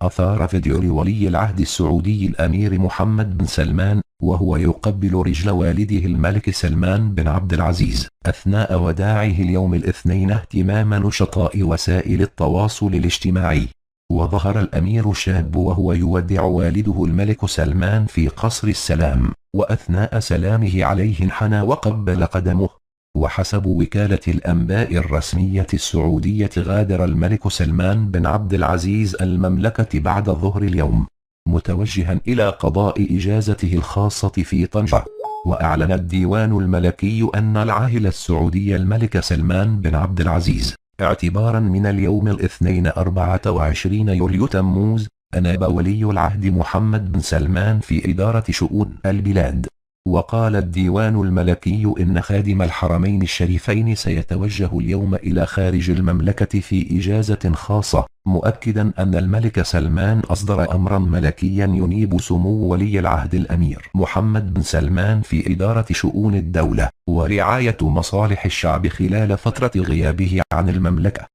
أثار فيديو لولي العهد السعودي الأمير محمد بن سلمان وهو يقبل رجل والده الملك سلمان بن عبد العزيز أثناء وداعه اليوم الاثنين اهتمام نشطاء وسائل التواصل الاجتماعي. وظهر الأمير الشاب وهو يودع والده الملك سلمان في قصر السلام، وأثناء سلامه عليه انحنى وقبل قدمه. وحسب وكالة الأنباء الرسمية السعودية غادر الملك سلمان بن عبد العزيز المملكة بعد ظهر اليوم متوجها إلى قضاء إجازته الخاصة في طنجة. وأعلن الديوان الملكي أن العاهل السعودي الملك سلمان بن عبد العزيز اعتبارا من اليوم الاثنين 24 يوليو تموز أناب ولي العهد محمد بن سلمان في إدارة شؤون البلاد. وقال الديوان الملكي إن خادم الحرمين الشريفين سيتوجه اليوم إلى خارج المملكة في إجازة خاصة، مؤكدا أن الملك سلمان أصدر أمرا ملكيا ينيب سمو ولي العهد الأمير محمد بن سلمان في إدارة شؤون الدولة ورعاية مصالح الشعب خلال فترة غيابه عن المملكة.